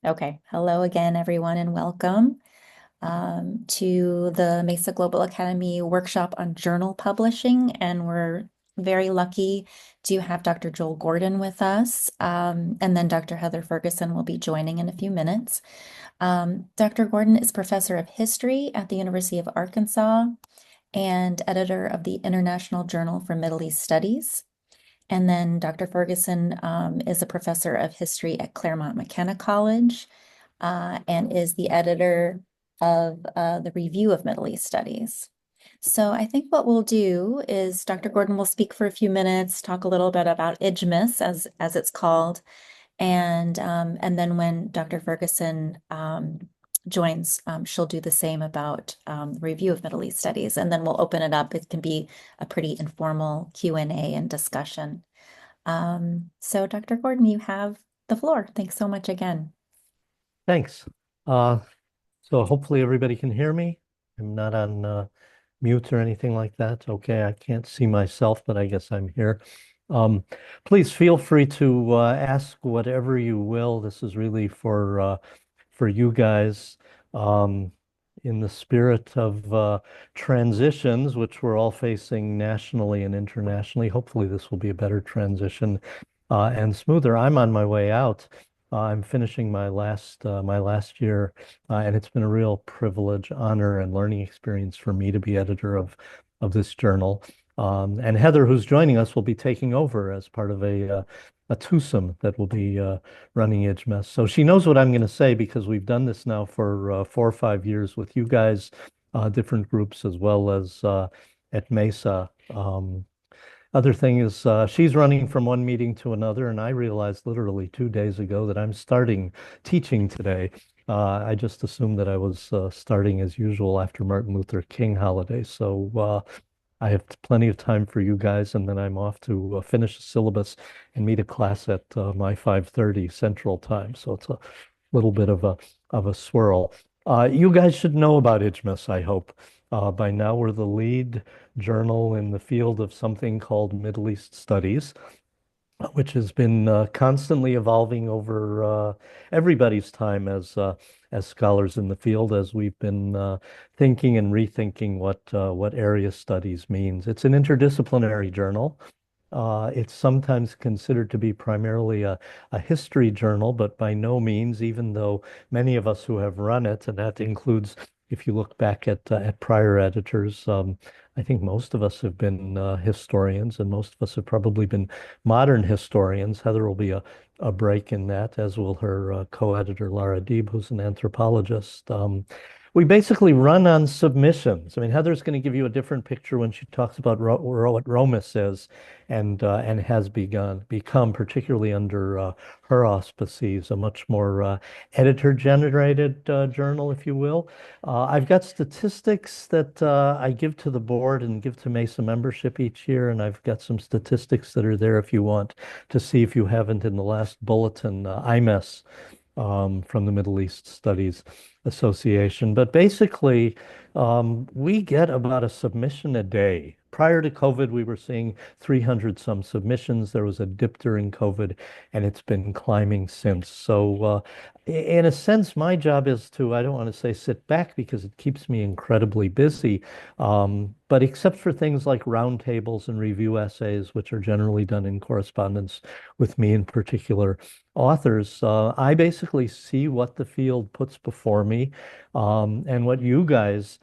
Okay. Hello again, everyone, and welcome to the MESA Global Academy workshop on journal publishing. And we're very lucky to have Dr. Joel Gordon with us. And then Dr. Heather Ferguson will be joining in a few minutes. Dr. Gordon is professor of history at the University of Arkansas and editor of the International Journal for Middle East Studies. And then Dr. Ferguson is a professor of history at Claremont McKenna College and is the editor of the Review of Middle East Studies. So I think what we'll do is Dr. Gordon will speak for a few minutes, talk a little bit about IJMIS as it's called, and then when Dr. Ferguson joins, she'll do the same about Review of Middle East Studies, and then we'll open it up. It can be a pretty informal Q&A and discussion. So Dr. Gordon, you have the floor. Thanks so much again. Thanks. Uh, so hopefully everybody can hear me. I'm not on mute or anything like that. Okay, I can't see myself, but I guess I'm here. Um, Please feel free to ask whatever you will. This is really for you guys. Um, in the spirit of transitions, which we're all facing nationally and internationally, hopefully this will be a better transition and smoother. I'm on my way out. I'm finishing my last year, and it's been a real privilege, honor, and learning experience for me to be editor of this journal. And Heather, who's joining us, will be taking over as part of a twosome that will be running IJMES. So she knows what I'm going to say because we've done this now for 4 or 5 years with you guys, different groups, as well as at MESA. Other thing is, she's running from one meeting to another, and I realized literally 2 days ago that I'm starting teaching today. I just assumed that I was starting as usual after Martin Luther King holiday. So I have plenty of time for you guys, and then I'm off to finish the syllabus and meet a class at my 5:30 Central Time. So it's a little bit of a swirl. You guys should know about IJMIS, I hope. By now, we're the lead journal in the field of something called Middle East Studies, which has been constantly evolving over everybody's time as scholars in the field, as we've been thinking and rethinking what area studies means. It's an interdisciplinary journal. It's sometimes considered to be primarily a history journal, but by no means, even though many of us who have run it, and that includes, if you look back at prior editors, I think most of us have been historians, and most of us have probably been modern historians. Heather will be a break in that, as will her co-editor, Lara Deeb, who's an anthropologist. We basically run on submissions. I mean, Heather's going to give you a different picture when she talks about what Roma says and has become, particularly under her auspices, a much more editor-generated journal, if you will. I've got statistics that I give to the board and give to MESA membership each year, and I've got some statistics that are there if you want to see if you haven't in the last bulletin, IMES from the Middle East Studies Association. But basically, we get about a submission a day. Prior to COVID, we were seeing 300 some submissions. There was a dip during COVID, and it's been climbing since. So, in a sense, my job is to, I don't want to say sit back because it keeps me incredibly busy. But except for things like roundtables and review essays, which are generally done in correspondence with me in particular, authors, I basically see what the field puts before me, and what you guys,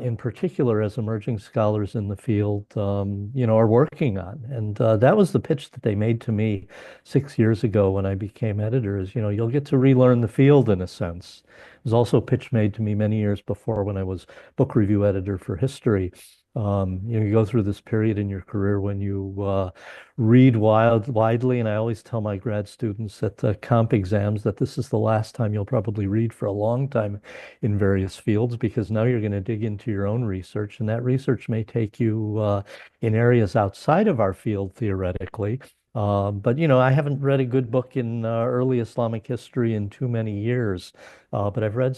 in particular, as emerging scholars in the field, are working on. And that was the pitch that they made to me 6 years ago when I became editor. Is, you'll get to relearn the field in a sense. It was also a pitch made to me many years before when I was book review editor for history. You go through this period in your career when you read widely, and I always tell my grad students at comp exams that this is the last time you'll probably read for a long time in various fields, because now you're going to dig into your own research, and that research may take you in areas outside of our field theoretically. But I haven't read a good book in early Islamic history in too many years, but I've read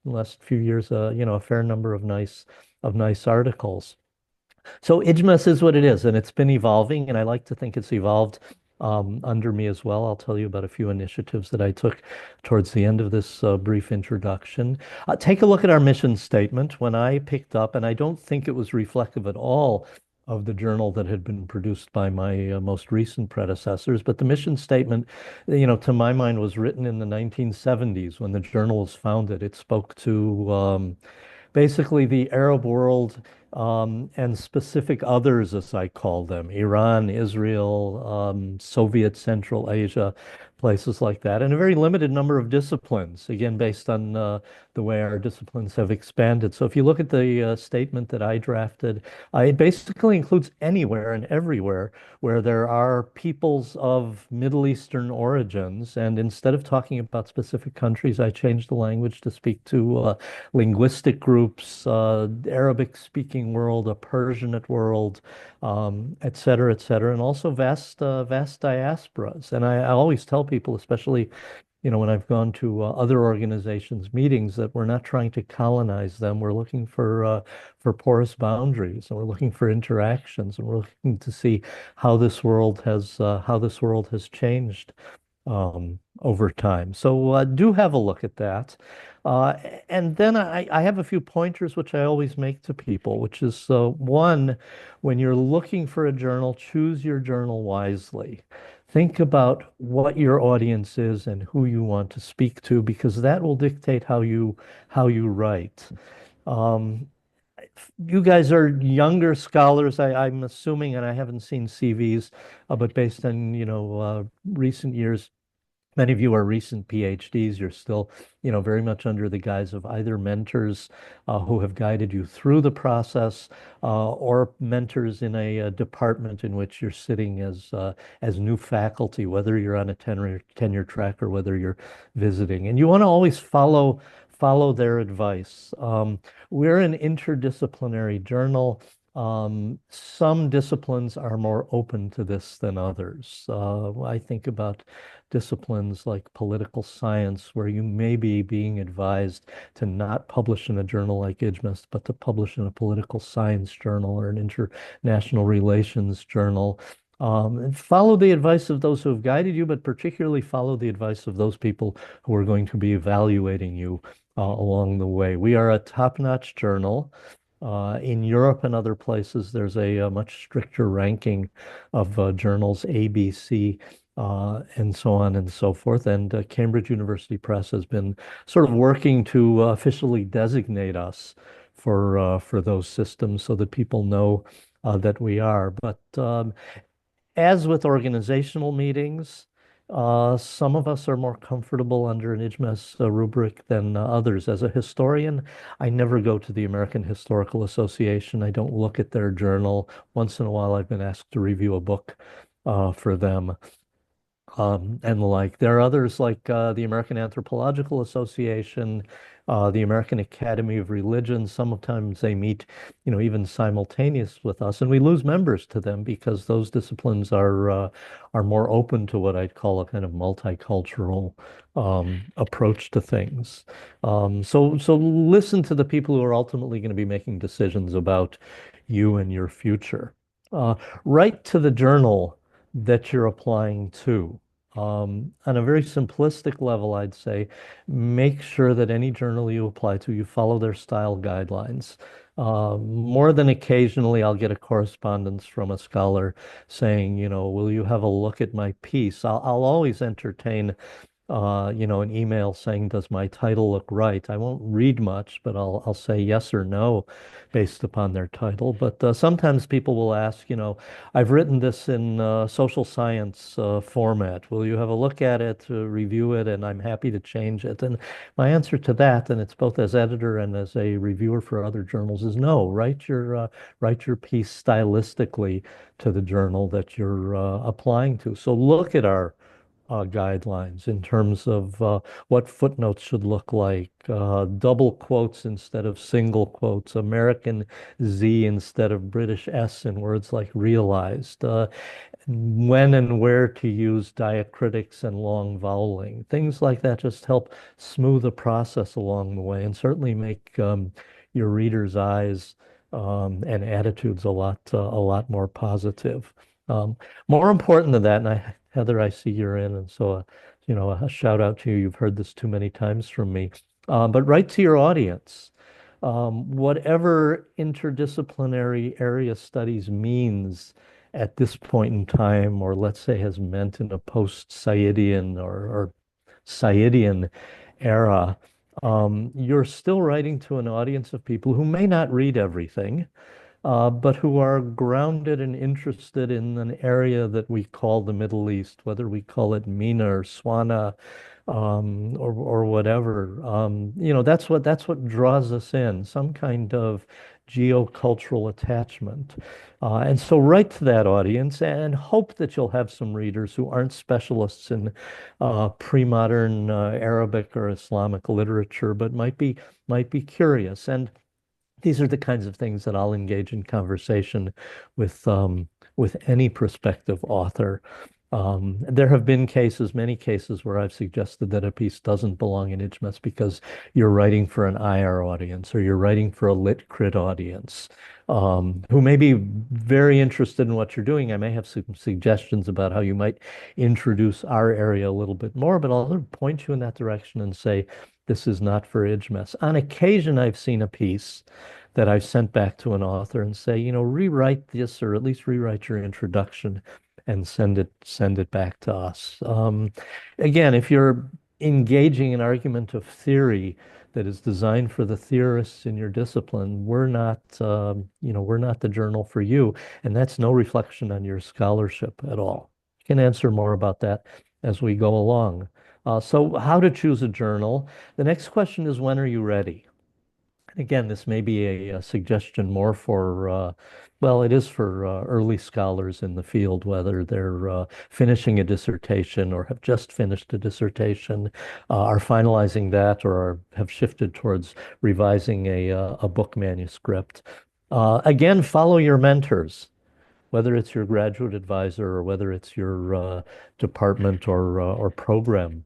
the last few years, a fair number of nice articles. So IJMIS is what it is, and it's been evolving, and I like to think it's evolved under me as well. I'll tell you about a few initiatives that I took towards the end of this brief introduction. Take a look at our mission statement. When I picked up, and I don't think it was reflective at all of the journal that had been produced by my most recent predecessors, but the mission statement, to my mind, was written in the 1970s when the journal was founded. It spoke to basically the Arab world and specific others, as I call them, Iran, Israel, Soviet Central Asia, places like that, and a very limited number of disciplines, again, based on the way our disciplines have expanded. So if you look at the statement that I drafted, it basically includes anywhere and everywhere where there are peoples of Middle Eastern origins. And instead of talking about specific countries, I changed the language to speak to linguistic groups, Arabic speaking world, a Persianate world, et cetera, et cetera, and also vast diasporas. And I always tell people, especially when I've gone to other organizations' meetings, that we're not trying to colonize them. We're looking for porous boundaries, and we're looking for interactions, and we're looking to see how this world has changed over time. So do have a look at that. Uh, and then I have a few pointers which I always make to people, which is one, when you're looking for a journal, choose your journal wisely. Think about what your audience is and who you want to speak to, because that will dictate how you write. Um, you guys are younger scholars, I'm assuming, and I haven't seen CVs, but based on recent years, many of you are recent PhDs. You're still, very much under the guise of either mentors who have guided you through the process, or mentors in a department in which you're sitting as new faculty, whether you're on a tenure track or whether you're visiting. And you want to always follow their advice. We're an interdisciplinary journal. Some disciplines are more open to this than others. I think about disciplines like political science, where you may be being advised to not publish in a journal like IJMIS, but to publish in a political science journal or an international relations journal. And follow the advice of those who have guided you, but particularly follow the advice of those people who are going to be evaluating you along the way. We are a top-notch journal. In Europe and other places, there's a much stricter ranking of journals, A, B, C, and so on and so forth. And Cambridge University Press has been sort of working to officially designate us for those systems so that people know that we are. But as with organizational meetings, some of us are more comfortable under an IJMES rubric than others. As a historian, I never go to the American Historical Association. I don't look at their journal. Once in a while, I've been asked to review a book for them. And the like. There are others like the American Anthropological Association, the American Academy of Religion. Sometimes they meet, even simultaneous with us, and we lose members to them because those disciplines are more open to what I'd call a kind of multicultural approach to things. So listen to the people who are ultimately going to be making decisions about you and your future. Uh, Write to the journal that you're applying to. On a very simplistic level, I'd say, make sure that any journal you apply to, you follow their style guidelines. More than occasionally, I'll get a correspondence from a scholar saying, will you have a look at my piece? I'll always entertain an email saying, does my title look right? I won't read much, but I'll say yes or no based upon their title. But sometimes people will ask, I've written this in social science format. Will you have a look at it, review it, and I'm happy to change it? And my answer to that, and it's both as editor and as a reviewer for other journals, is no. Write your piece stylistically to the journal that you're applying to. So look at our guidelines in terms of what footnotes should look like, double quotes instead of single quotes, American Z instead of British S in words like realized, when and where to use diacritics and long voweling. Things like that just help smooth the process along the way and certainly make your readers' eyes and attitudes a lot more positive. More important than that, and I Heather, I see you're in, and so a shout out to you. You've heard this too many times from me, but write to your audience. Whatever interdisciplinary area studies means at this point in time, or let's say has meant in a post-Saidian or Saidian era, you're still writing to an audience of people who may not read everything, but who are grounded and interested in an area that we call the Middle East, whether we call it MENA or SWANA, or whatever. That's what draws us in, some kind of geocultural attachment. And so write to that audience and hope that you'll have some readers who aren't specialists in pre-modern Arabic or Islamic literature, but might be curious. And these are the kinds of things that I'll engage in conversation with with any prospective author. There have been cases, many cases, where I've suggested that a piece doesn't belong in IJMES because you're writing for an IR audience or you're writing for a lit crit audience, who may be very interested in what you're doing. I may have some suggestions about how you might introduce our area a little bit more, but I'll point you in that direction and say, this is not for IJMES. On occasion, I've seen a piece that I've sent back to an author and say, rewrite this or at least rewrite your introduction and send it back to us. Again, if you're engaging an argument of theory that is designed for the theorists in your discipline, we're not the journal for you, and that's no reflection on your scholarship at all. I can answer more about that as we go along. So how to choose a journal. The next question is, when are you ready? And again, this may be a suggestion more for, well, it is for early scholars in the field, whether they're finishing a dissertation or have just finished a dissertation, are finalizing that, or have shifted towards revising a book manuscript. Again, follow your mentors, whether it's your graduate advisor or whether it's your department or program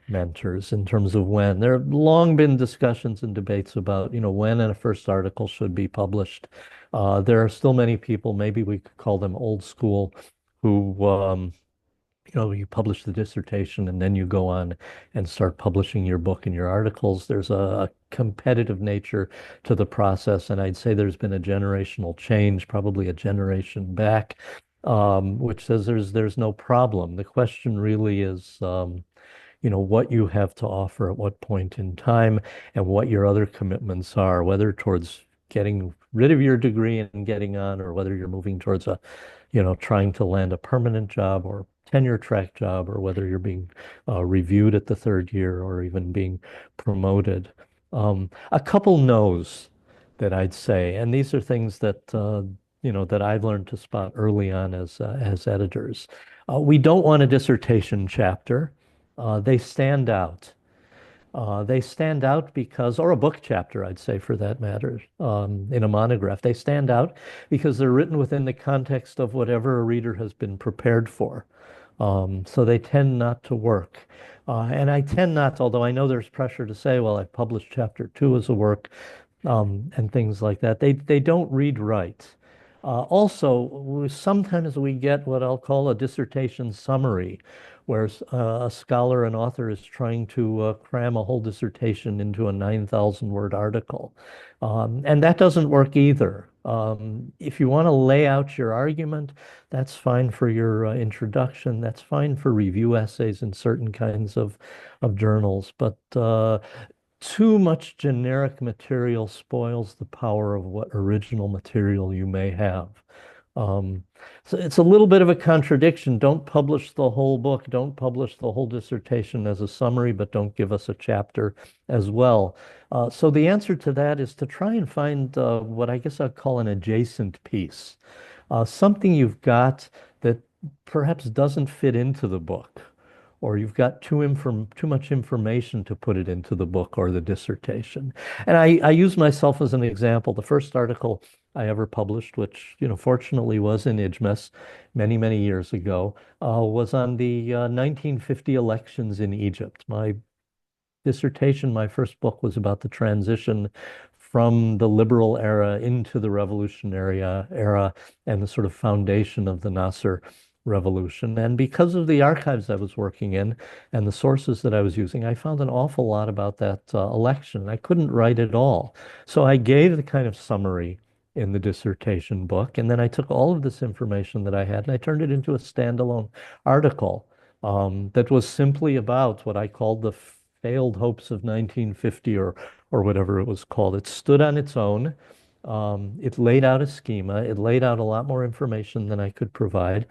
mentors in terms of when. There have long been discussions and debates about, when a first article should be published. There are still many people, maybe we could call them old school, who, you publish the dissertation and then you go on and start publishing your book and your articles. There's a competitive nature to the process, and I'd say there's been a generational change, probably a generation back, which says there's no problem. The question really is, what you have to offer at what point in time and what your other commitments are, whether towards getting rid of your degree and getting on, or whether you're moving towards trying to land a permanent job or tenure track job, or whether you're being reviewed at the third year or even being promoted. A couple no's that I'd say, and these are things that I've learned to spot early on as editors. We don't want a dissertation chapter. They stand out. They stand out because, or a book chapter, I'd say for that matter, in a monograph. They stand out because they're written within the context of whatever a reader has been prepared for. So they tend not to work. And I tend not, although I know there's pressure to say, well, I've published chapter 2 as a work, and things like that. They don't read right. Also, sometimes we get what I'll call a dissertation summary, where a scholar, an author, is trying to cram a whole dissertation into a 9,000 word article. And that doesn't work either. If you want to lay out your argument, that's fine for your introduction. That's fine for review essays in certain kinds of journals. But too much generic material spoils the power of what original material you may have. Um, so it's a little bit of a contradiction. Don't publish the whole book, don't publish the whole dissertation as a summary, but don't give us a chapter as well. So the answer to that is to try and find what I guess I'd call an adjacent piece, something you've got that perhaps doesn't fit into the book, or you've got too much information to put it into the book or the dissertation. And I use myself as an example. The first article I ever published, which fortunately was in IJMES many, many years ago, was on the 1950 elections in Egypt. My dissertation, my first book, was about the transition from the liberal era into the revolutionary era and the sort of foundation of the Nasser revolution. And because of the archives I was working in and the sources that I was using, I found an awful lot about that election. I couldn't write it all. So I gave the kind of summary in the dissertation book. And then I took all of this information that I had and I turned it into a standalone article that was simply about what I called the failed hopes of 1950 or whatever it was called. It stood on its own. It laid out a schema. It laid out a lot more information than I could provide,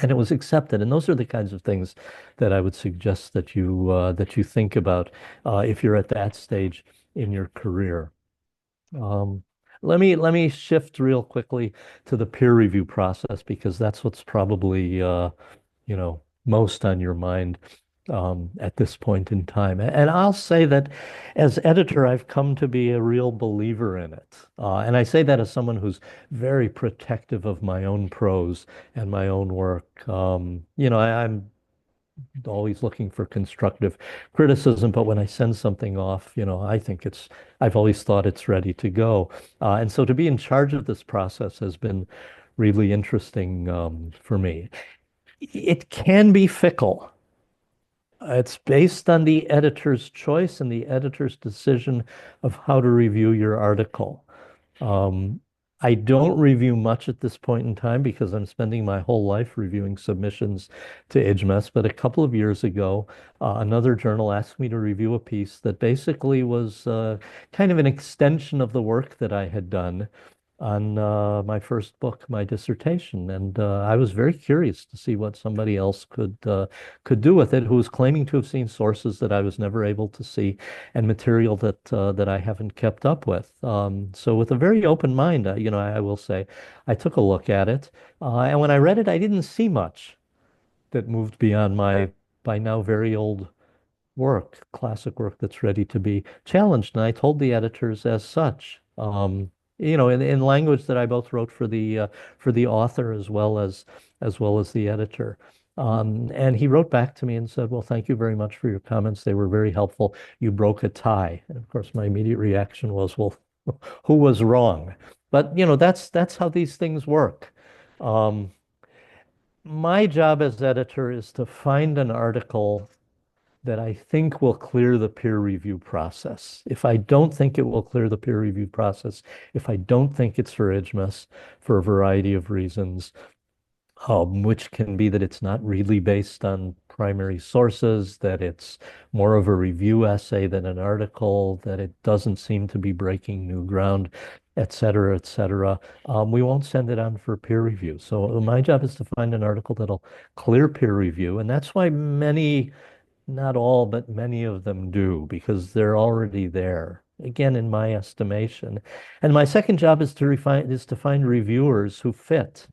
and it was accepted. And those are the kinds of things that I would suggest that you think about if you're at that stage in your career. Um, let me shift real quickly to the peer review process because that's what's probably most on your mind at this point in time. And I'll say that as editor, I've come to be a real believer in it. And I say that as someone who's very protective of my own prose and my own work. I'm always looking for constructive criticism, but when I send something off, I've always thought it's ready to go. And so to be in charge of this process has been really interesting for me. It can be fickle. It's based on the editor's choice and the editor's decision of how to review your article. Um, I don't review much at this point in time because I'm spending my whole life reviewing submissions to IJMES. But a couple of years ago, another journal asked me to review a piece that basically was kind of an extension of the work that I had done on my first book, my dissertation, and I was very curious to see what somebody else could do with it, who was claiming to have seen sources that I was never able to see, and material that I haven't kept up with. So, with a very open mind, I will say, I took a look at it, and when I read it, I didn't see much that moved beyond my by now very old work, classic work that's ready to be challenged. And I told the editors as such, in language that I both wrote for the author as well as the editor. And he wrote back to me and said, "Well, thank you very much for your comments. They were very helpful. You broke a tie." And of course, my immediate reaction was, "Well, who was wrong?" But that's how these things work. Um, my job as editor is to find an article that I think will clear the peer review process. If I don't think it will clear the peer review process, if I don't think it's for IJMES for a variety of reasons, which can be that it's not really based on primary sources, that it's more of a review essay than an article, that it doesn't seem to be breaking new ground, et cetera, et cetera. We won't send it on for peer review. So my job is to find an article that'll clear peer review, and that's why many, not all, but many of them do, because they're already there. Again, in my estimation. And my second job is to find reviewers who fit,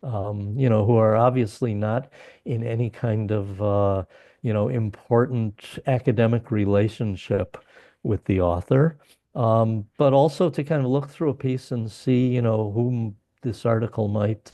who are obviously not in any kind of important academic relationship with the author, but also to kind of look through a piece and see, whom this article might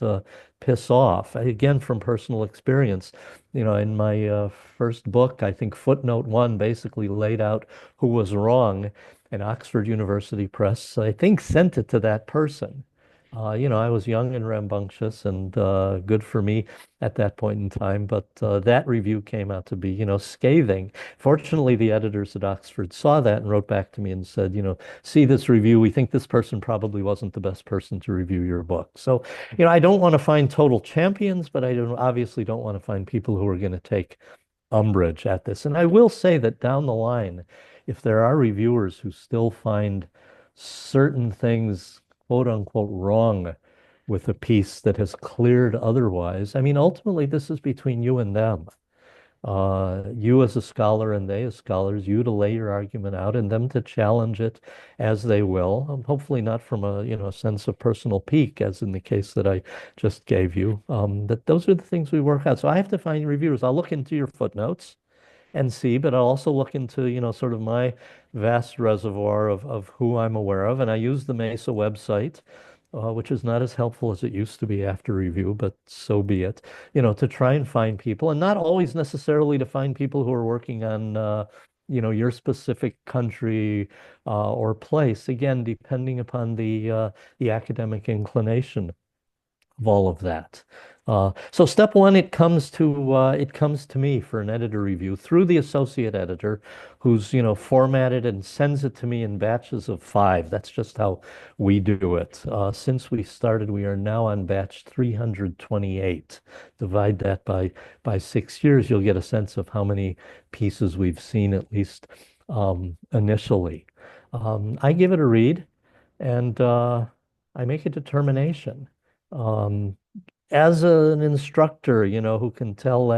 piss off. Again, from personal experience, in my first book, I think footnote one basically laid out who was wrong, and Oxford University Press, I think, sent it to that person. I was young and rambunctious, and good for me at that point in time. But that review came out to be, scathing. Fortunately, the editors at Oxford saw that and wrote back to me and said, see this review. We think this person probably wasn't the best person to review your book. So, I don't want to find total champions, but obviously don't want to find people who are going to take umbrage at this. And I will say that down the line, if there are reviewers who still find certain things, quote unquote, wrong with a piece that has cleared otherwise, I mean, ultimately, this is between you and them. You as a scholar and they as scholars, you to lay your argument out and them to challenge it as they will. Hopefully not from a sense of personal pique, as in the case that I just gave you. That those are the things we work out. So I have to find reviewers. I'll look into your footnotes and see, but I'll also look into, sort of my vast reservoir of who I'm aware of. And I use the MESA website, which is not as helpful as it used to be after review, but so be it, to try and find people, and not always necessarily to find people who are working on, your specific country or place, again, depending upon the academic inclination of all of that. So step one, it comes to me for an editor review through the associate editor, who's formatted and sends it to me in batches of 5. That's just how we do it. Since we started, we are now on batch 328. Divide that by 6 years, you'll get a sense of how many pieces we've seen, at least initially. I give it a read, and I make a determination. Um, as an instructor, who can tell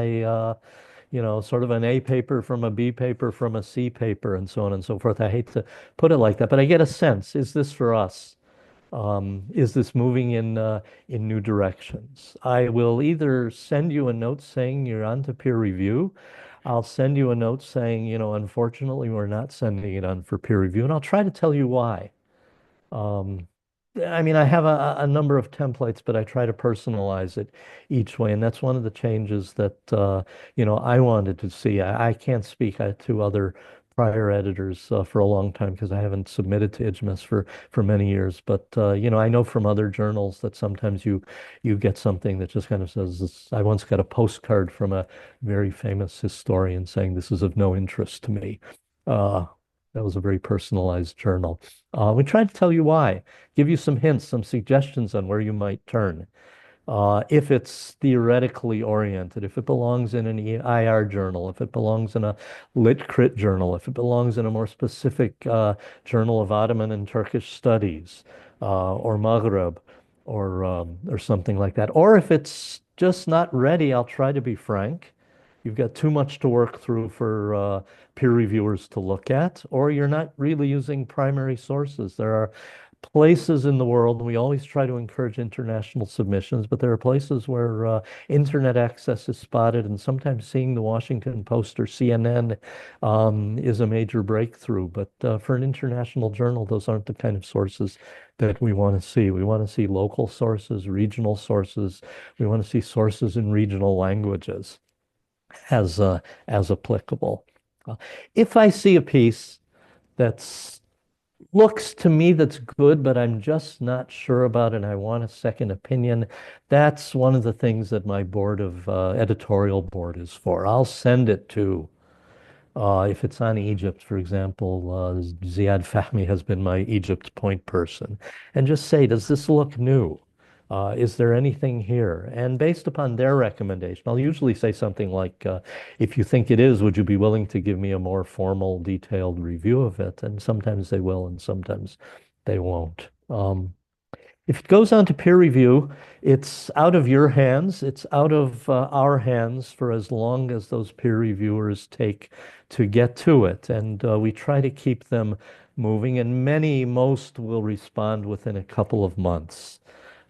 sort of an A paper from a B paper from a C paper and so on and so forth. I hate to put it like that, but I get a sense, is this for us? Is this moving in new directions? I will either send you a note saying you're on to peer review. I'll send you a note saying, unfortunately, we're not sending it on for peer review, and I'll try to tell you why. Um, I mean, I have a number of templates, but I try to personalize it each way, and that's one of the changes that I wanted to see. I can't speak to other prior editors for a long time because I haven't submitted to IJMIS for many years. But I know from other journals that sometimes you get something that just kind of says this. I once got a postcard from a very famous historian saying this is of no interest to me. Uh, that was a very personalized journal. We tried to tell you why, give you some hints, some suggestions on where you might turn. If it's theoretically oriented, if it belongs in an IR journal, if it belongs in a lit crit journal, if it belongs in a more specific journal of Ottoman and Turkish studies, or Maghreb, or something like that. Or if it's just not ready, I'll try to be frank. You've got too much to work through for peer reviewers to look at, or you're not really using primary sources. There are places in the world, and we always try to encourage international submissions, but there are places where internet access is spotted, and sometimes seeing the Washington Post or CNN is a major breakthrough. But for an international journal, those aren't the kind of sources that we want to see. We want to see local sources, regional sources. We want to see sources in regional languages as as applicable. Uh, if I see a piece that's looks to me that's good, but I'm just not sure about it, and I want a second opinion, that's one of the things that my board of editorial board is for. I'll send it to if it's on Egypt, for example, Ziad Fahmy has been my Egypt point person, and just say, does this look new? Is there anything here? And based upon their recommendation, I'll usually say something like, if you think it is, would you be willing to give me a more formal, detailed review of it? And sometimes they will, and sometimes they won't. If it goes on to peer review, it's out of your hands. It's out of our hands for as long as those peer reviewers take to get to it. And we try to keep them moving, and most will respond within a couple of months.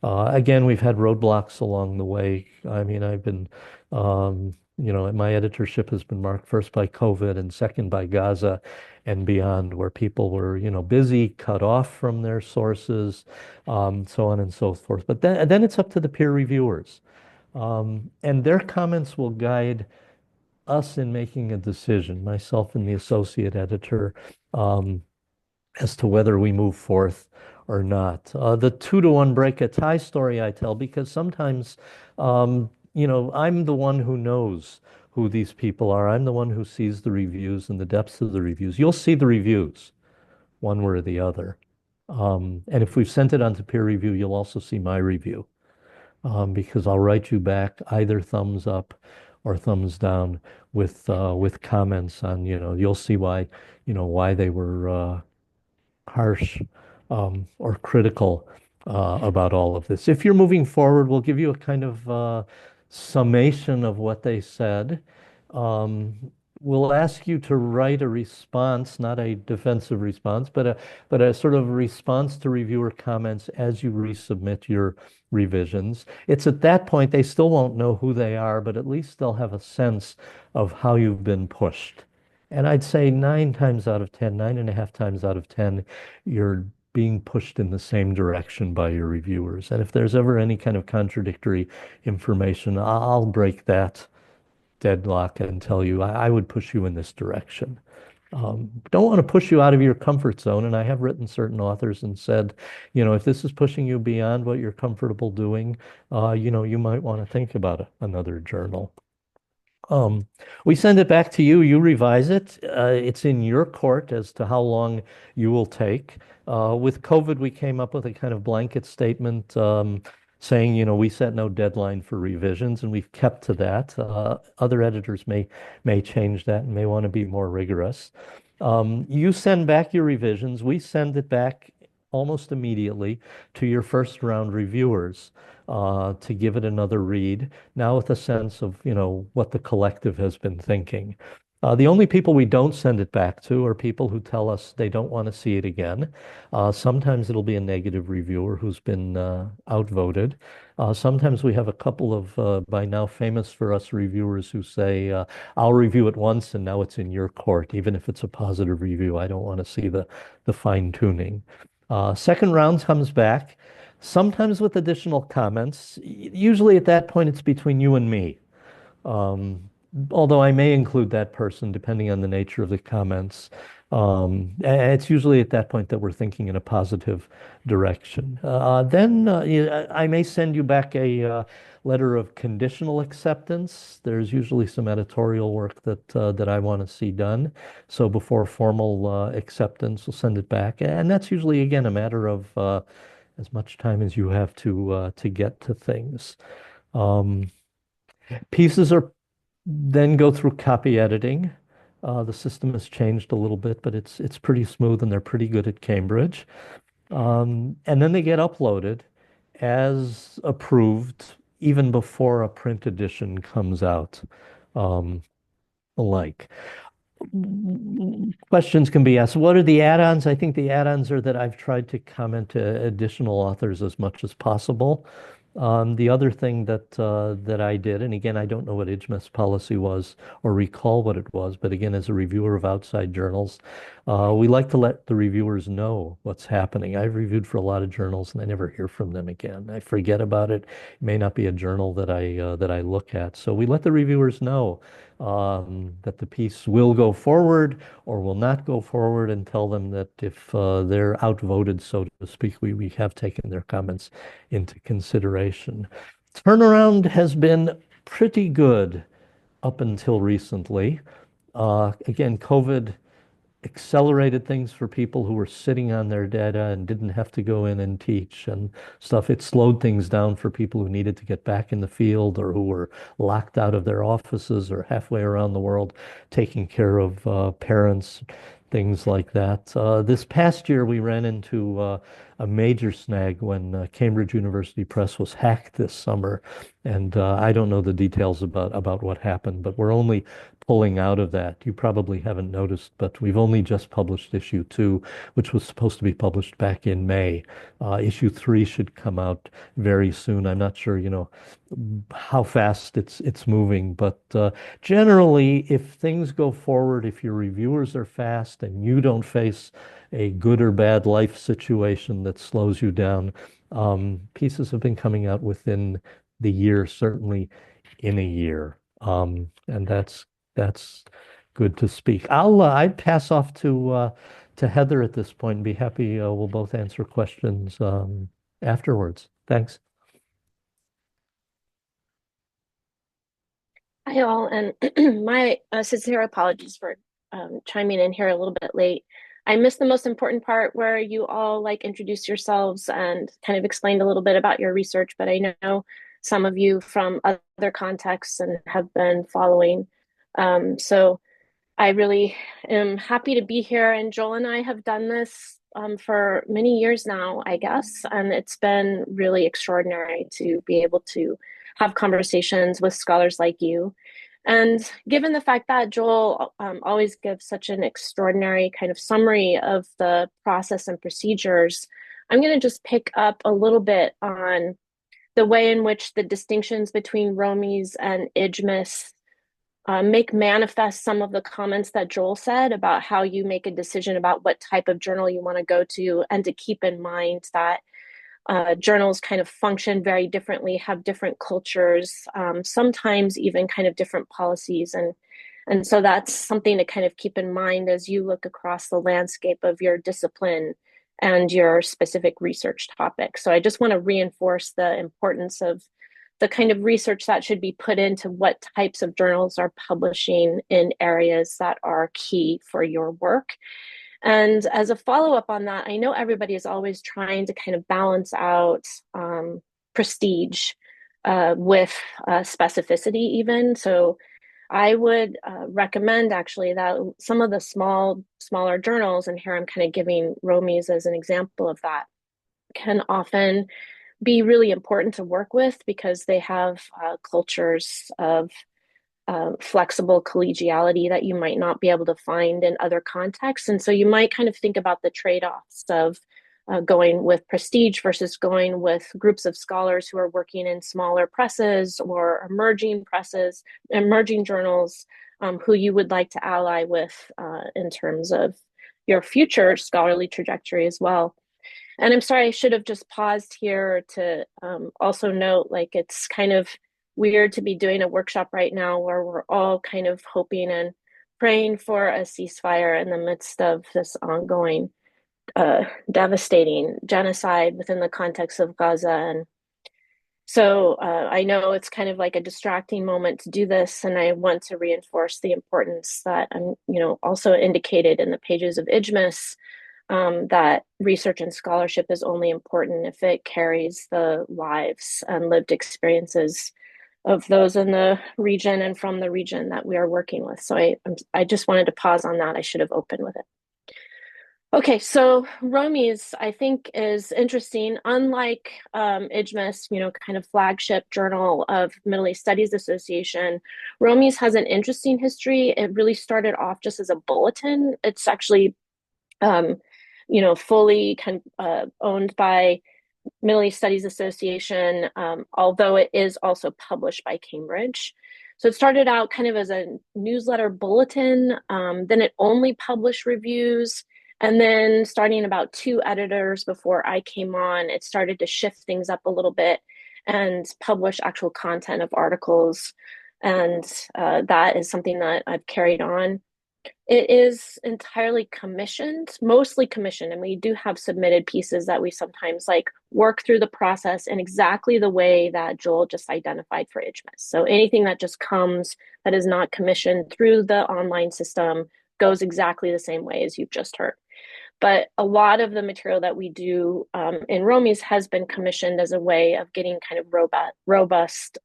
Again, we've had roadblocks along the way. I mean, my editorship has been marked first by COVID and second by Gaza and beyond, where people were, busy, cut off from their sources, so on and so forth. But then it's up to the peer reviewers. And their comments will guide us in making a decision, myself and the associate editor. Um, as to whether we move forth or not. The 2-to-1 break a tie story I tell because sometimes, I'm the one who knows who these people are. I'm the one who sees the reviews and the depths of the reviews. You'll see the reviews one way or the other. And if we've sent it on to peer review, you'll also see my review because I'll write you back either thumbs up or thumbs down with comments on, you'll see why they were harsh or critical about all of this. If you're moving forward, we'll give you a kind of summation of what they said. Um, we'll ask you to write a response, not a defensive response, but a sort of response to reviewer comments as you resubmit your revisions. It's at that point they still won't know who they are, but at least they'll have a sense of how you've been pushed. And I'd say 9 times out of 10, 9.5 times out of 10, you're being pushed in the same direction by your reviewers. And if there's ever any kind of contradictory information, I'll break that deadlock and tell you I would push you in this direction. Don't want to push you out of your comfort zone. And I have written certain authors and said, if this is pushing you beyond what you're comfortable doing, you might want to think about another journal. Um, we send it back to you. You revise it. It's in your court as to how long you will take. With COVID, we came up with a kind of blanket statement saying, we set no deadline for revisions, and we've kept to that. Other editors may change that and may want to be more rigorous. You send back your revisions. We send it back almost immediately to your first round reviewers to give it another read now with a sense of, what the collective has been thinking. The only people we don't send it back to are people who tell us they don't want to see it again. Sometimes it'll be a negative reviewer who's been outvoted. Sometimes we have a couple of, by now famous for us reviewers who say, I'll review it once and now it's in your court. Even if it's a positive review, I don't want to see the fine tuning. Second round comes back, sometimes with additional comments. Usually at that point, it's between you and me. Um, Although I may include that person depending on the nature of the comments. It's usually at that point that we're thinking in a positive direction. Then I may send you back a letter of conditional acceptance. There's usually some editorial work that I want to see done. So before formal acceptance, we'll send it back, and that's usually again a matter of as much time as you have to get to things. Um, Pieces are then go through copy editing. The system has changed a little bit, but it's pretty smooth and they're pretty good at Cambridge. And then they get uploaded as approved even before a print edition comes out. Um, like questions can be asked. What are the add-ons? I think the add-ons are that I've tried to comment to additional authors as much as possible. The other thing that I did, and again, I don't know what IJMES policy was or recall what it was, but again, as a reviewer of outside journals, we like to let the reviewers know what's happening. I've reviewed for a lot of journals, and I never hear from them again. I forget about it. It may not be a journal that I look at, so we let the reviewers know that the piece will go forward or will not go forward, and tell them that if they're outvoted, so to speak, we have taken their comments into consideration. Turnaround has been pretty good up until recently. Again, COVID accelerated things for people who were sitting on their data and didn't have to go in and teach and stuff. It slowed things down for people who needed to get back in the field or who were locked out of their offices or halfway around the world taking care of parents, things like that. This past year, we ran into a major snag when Cambridge University Press was hacked this summer. And I don't know the details about what happened, but we're only pulling out of that. You probably haven't noticed, but we've only just published issue 2, which was supposed to be published back in May. Issue 3 should come out very soon. I'm not sure, how fast it's moving, but generally, if things go forward, if your reviewers are fast and you don't face a good or bad life situation that slows you down, pieces have been coming out within the year, certainly in a year. And that's good to speak. I'd pass off to Heather at this point and be happy we'll both answer questions afterwards. Thanks. Hi all, and my sincere apologies for chiming in here a little bit late. I missed the most important part where you all introduced yourselves and kind of explained a little bit about your research, but I know some of you from other contexts and have been following. So I really am happy to be here, and Joel and I have done this for many years now, I guess, and it's been really extraordinary to be able to have conversations with scholars like you. And given the fact that Joel always gives such an extraordinary kind of summary of the process and procedures, I'm going to just pick up a little bit on the way in which the distinctions between Romies and IJMIS make manifest some of the comments that Joel said about how you make a decision about what type of journal you want to go to, and to keep in mind that journals kind of function very differently, have different cultures, sometimes even kind of different policies And so that's something to kind of keep in mind as you look across the landscape of your discipline and your specific research topic. So I just want to reinforce the importance of the kind of research that should be put into what types of journals are publishing in areas that are key for your work. And as a follow-up on that, I know everybody is always trying to kind of balance out prestige with specificity even. So I would recommend actually that some of the smaller journals, and here I'm kind of giving Romies as an example of that, can often be really important to work with because they have cultures of flexible collegiality that you might not be able to find in other contexts. And so you might kind of think about the trade-offs of going with prestige versus going with groups of scholars who are working in smaller presses or emerging presses, emerging journals, who you would like to ally with in terms of your future scholarly trajectory as well. And I'm sorry, I should have just paused here to also note, like, it's kind of weird to be doing a workshop right now where we're all kind of hoping and praying for a ceasefire in the midst of this ongoing devastating genocide within the context of Gaza. And so I know it's kind of like a distracting moment to do this, and I want to reinforce the importance that I'm, also indicated in the pages of IJMIS, that research and scholarship is only important if it carries the lives and lived experiences of those in the region and from the region that we are working with. So I just wanted to pause on that. I should have opened with it. Okay, so Romies, I think, is interesting. Unlike IJMIS, kind of flagship journal of Middle East Studies Association, Romies has an interesting history. It really started off just as a bulletin. It's actually, fully owned by Middle East Studies Association, although it is also published by Cambridge. So it started out kind of as a newsletter bulletin, then it only published reviews. And then starting about 2 editors before I came on, it started to shift things up a little bit and publish actual content of articles. And that is something that I've carried on. It is entirely commissioned, mostly commissioned, and we do have submitted pieces that we sometimes work through the process in exactly the way that Joel just identified for IJMIS. So anything that just comes that is not commissioned through the online system goes exactly the same way as you've just heard. But a lot of the material that we do in Romies has been commissioned as a way of getting kind of robust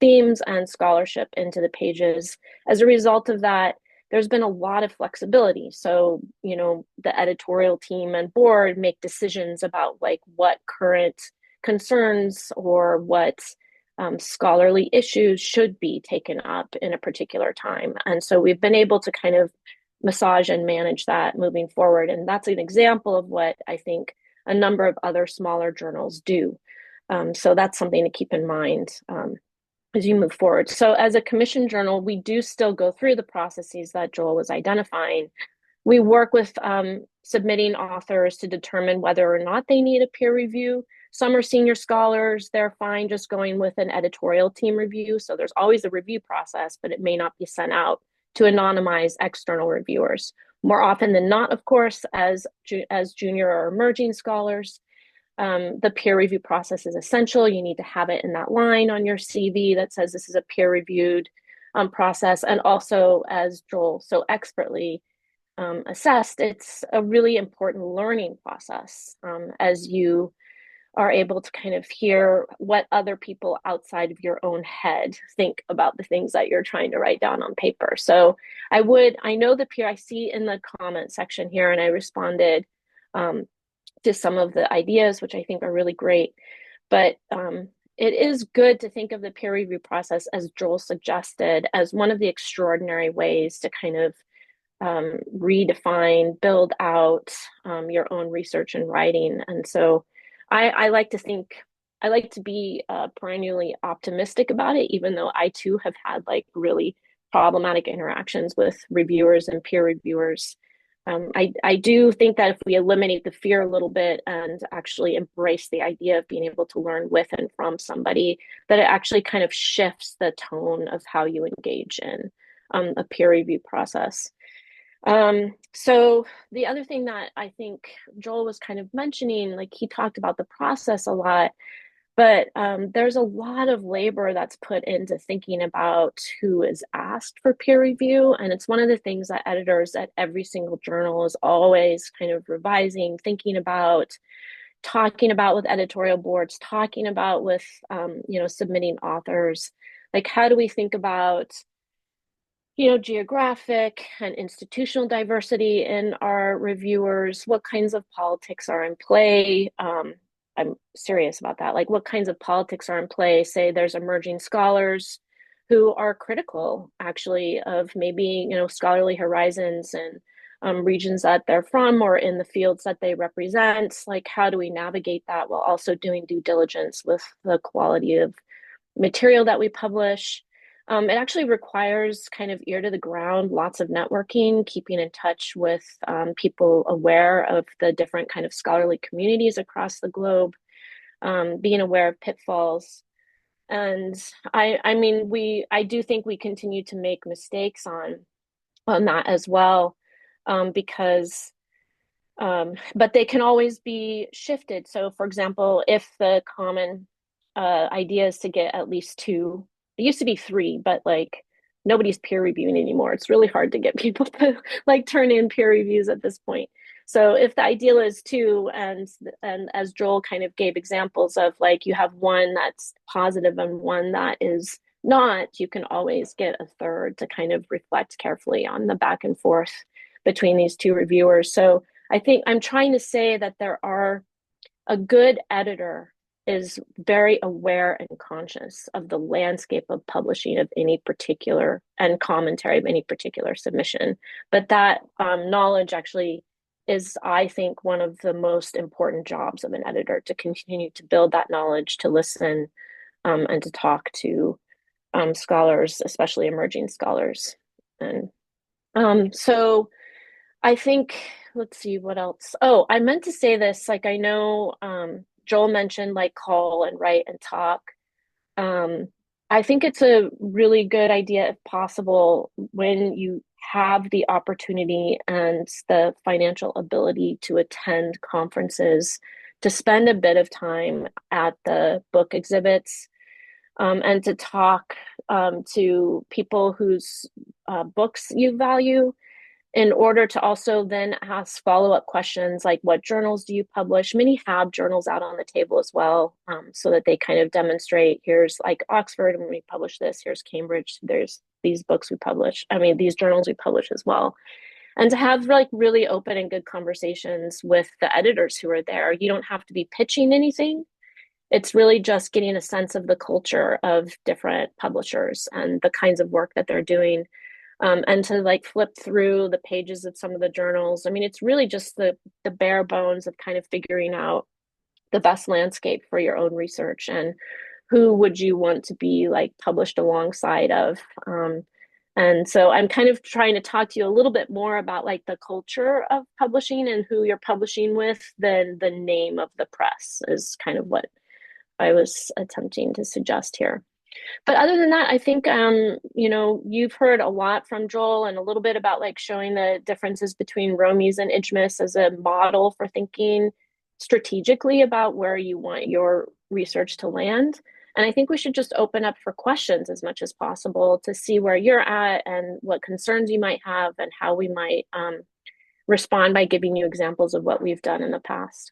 themes and scholarship into the pages. As a result of that, there's been a lot of flexibility. So, the editorial team and board make decisions about what current concerns or what scholarly issues should be taken up in a particular time. And so we've been able to kind of massage and manage that moving forward. And that's an example of what I think a number of other smaller journals do. So that's something to keep in mind as you move forward. So as a commission journal, we do still go through the processes that Joel was identifying. We work with submitting authors to determine whether or not they need a peer review. Some are senior scholars, they're fine just going with an editorial team review. So there's always a review process, but it may not be sent out to anonymize external reviewers. More often than not, of course, as junior or emerging scholars, the peer review process is essential. You need to have it in that line on your CV that says this is a peer-reviewed process. And also, as Joel so expertly assessed, it's a really important learning process as you are able to kind of hear what other people outside of your own head think about the things that you're trying to write down on paper. So I know the peer, I see in the comment section here, and I responded to some of the ideas, which I think are really great. But it is good to think of the peer review process, as Joel suggested, as one of the extraordinary ways to kind of redefine, build out your own research and writing. And so I like to be perennially optimistic about it, even though I too have had really problematic interactions with reviewers and peer reviewers. I do think that if we eliminate the fear a little bit and actually embrace the idea of being able to learn with and from somebody, that it actually kind of shifts the tone of how you engage in a peer review process. So the other thing that I think Joel was kind of mentioning, like he talked about the process a lot, but there's a lot of labor that's put into thinking about who is asked for peer review. And it's one of the things that editors at every single journal is always kind of revising, thinking about, talking about with editorial boards, talking about with, submitting authors. Like, how do we think about geographic and institutional diversity in our reviewers? What kinds of politics are in play? I'm serious about that. Like, what kinds of politics are in play? Say there's emerging scholars who are critical, actually, of maybe, scholarly horizons and regions that they're from or in the fields that they represent. Like, how do we navigate that while also doing due diligence with the quality of material that we publish? It actually requires kind of ear to the ground, lots of networking, keeping in touch with people aware of the different kind of scholarly communities across the globe, being aware of pitfalls. And I do think we continue to make mistakes on that as well, because but they can always be shifted. So, for example, if the common idea is to get at least two, it used to be three, but like nobody's peer reviewing anymore. It's really hard to get people to like turn in peer reviews at this point. So if the ideal is two, and as Joel kind of gave examples of, like, you have one that's positive and one that is not, you can always get a third to kind of reflect carefully on the back and forth between these two reviewers. So I think I'm trying to say that a good editor is very aware and conscious of the landscape of publishing of any particular, and commentary of any particular submission. But that knowledge actually is, I think, one of the most important jobs of an editor, to continue to build that knowledge, to listen, and to talk to scholars, especially emerging scholars. And so I think, let's see what else. Oh, I meant to say this. Like, I know Joel mentioned like call and write and talk. Um, I think it's a really good idea, if possible, when you have the opportunity and the financial ability to attend conferences, to spend a bit of time at the book exhibits, and to talk to people whose books you value, in order to also then ask follow-up questions like, what journals do you publish? Many have journals out on the table as well, so that they kind of demonstrate, here's like Oxford, when we publish this, here's Cambridge, there's these books we publish, these journals we publish as well. And to have like really open and good conversations with the editors who are there. You don't have to be pitching anything. It's really just getting a sense of the culture of different publishers and the kinds of work that they're doing, and to like flip through the pages of some of the journals. It's really just the bare bones of kind of figuring out the best landscape for your own research, and who would you want to be like published alongside of. And so I'm kind of trying to talk to you a little bit more about like the culture of publishing and who you're publishing with, than the name of the press, is kind of what I was attempting to suggest here. But other than that, I think you've heard a lot from Joel, and a little bit about like showing the differences between Romies and IJMIS as a model for thinking strategically about where you want your research to land. And I think we should just open up for questions as much as possible, to see where you're at and what concerns you might have, and how we might respond by giving you examples of what we've done in the past.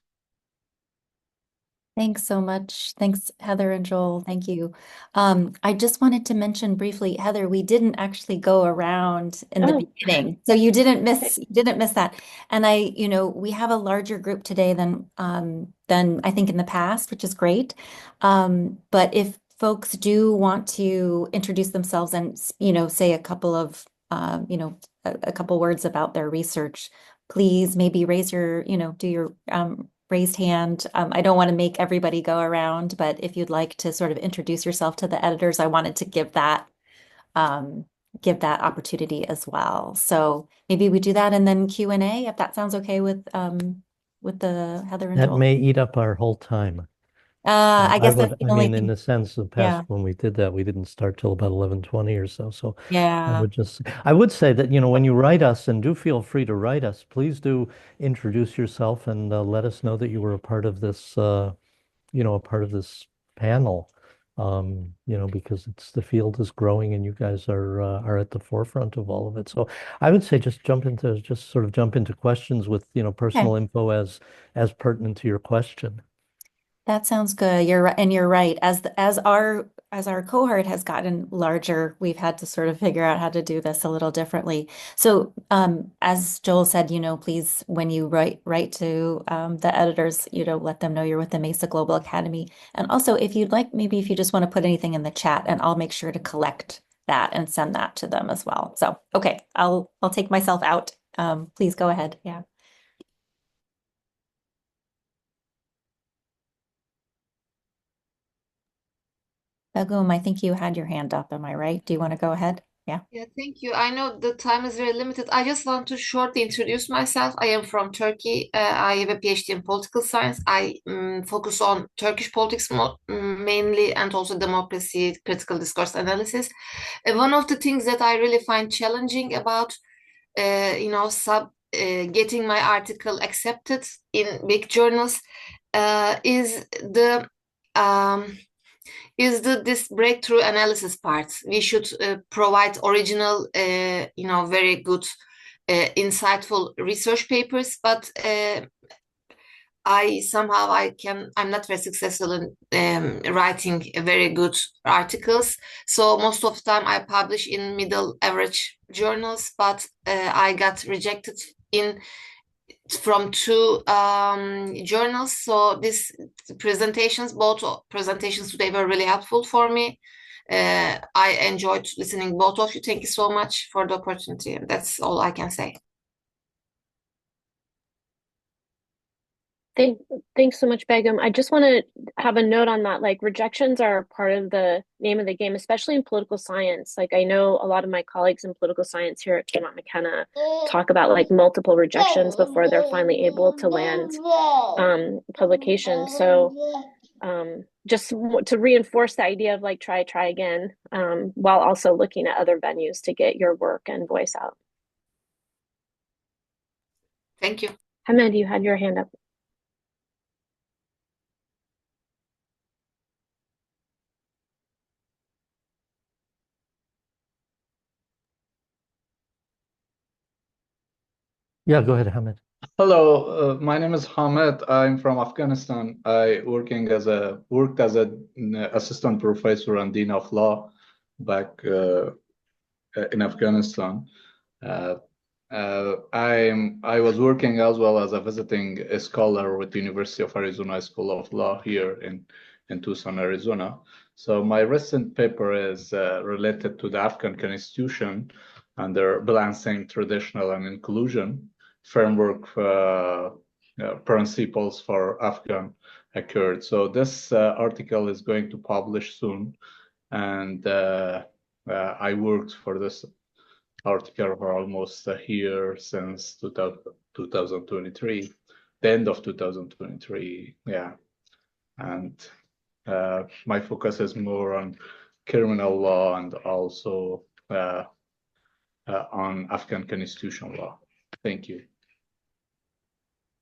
Thanks so much. Thanks, Heather and Joel. Thank you. I just wanted to mention briefly, Heather, we didn't actually go around in the Oh, beginning, so you didn't okay. miss that. And we have a larger group today than I think in the past, which is great. But if folks do want to introduce themselves and say a couple of a couple words about their research, please maybe raise your do your raised hand. I don't want to make everybody go around, but if you'd like to sort of introduce yourself to the editors, I wanted to give that opportunity as well. So maybe we do that, and then Q&A, if that sounds okay with the Heather and That Joel. may eat up our whole time. I I guess that's would, the I only mean, in thing. the sense of past Yeah. when we did that, we didn't start till about 11:20 or so. So Yeah. I would say that, when you write us, and do feel free to write us, please do introduce yourself and let us know that you were a part of this, a part of this panel. Because the field is growing and you guys are at the forefront of all of it. So I would say just sort of jump into questions with, Okay. personal info as pertinent to your question. That sounds good. You're right, and you're right. As our cohort has gotten larger, we've had to sort of figure out how to do this a little differently. So, as Joel said, please, when you write to the editors, let them know you're with the MESA Global Academy. And also, if you'd like, maybe if you just want to put anything in the chat, and I'll make sure to collect that and send that to them as well. So, okay, I'll take myself out. Please go ahead. Yeah. Begum, I think you had your hand up. Am I right? Do you want to go ahead? Yeah. Yeah, thank you. I know the time is very limited. I just want to shortly introduce myself. I am from Turkey. I have a PhD in political science. I focus on Turkish politics mainly, and also democracy, critical discourse analysis. One of the things that I really find challenging about, getting my article accepted in big journals, is the um, this breakthrough analysis part. We should provide original, very good, insightful research papers, but I'm not very successful in writing very good articles. So most of the time I publish in middle average journals, but I got rejected in from two journals. So both presentations today were really helpful for me. I enjoyed listening both of you. Thank you so much for the opportunity. That's all I can say. Thank, thanks so much, Begum. I just want to have a note on that. Like, rejections are part of the name of the game, especially in political science. Like, I know a lot of my colleagues in political science here at Claremont McKenna talk about like multiple rejections before they're finally able to land publication. So, just to reinforce the idea of like try again, while also looking at other venues to get your work and voice out. Thank you. Hamed, you had your hand up. Yeah, go ahead, Hamid. Hello, my name is Hamid. I'm from Afghanistan. I worked as an assistant professor and dean of law back in Afghanistan. I was working as well as a visiting scholar with the University of Arizona School of Law here in Tucson, Arizona. So my recent paper is related to the Afghan Constitution under balancing traditional and inclusion framework principles for Afghan Accord. So this article is going to publish soon, and I worked for this article for almost a year since 2023, the end of 2023, yeah. And my focus is more on criminal law and also on Afghan constitutional law. Thank you.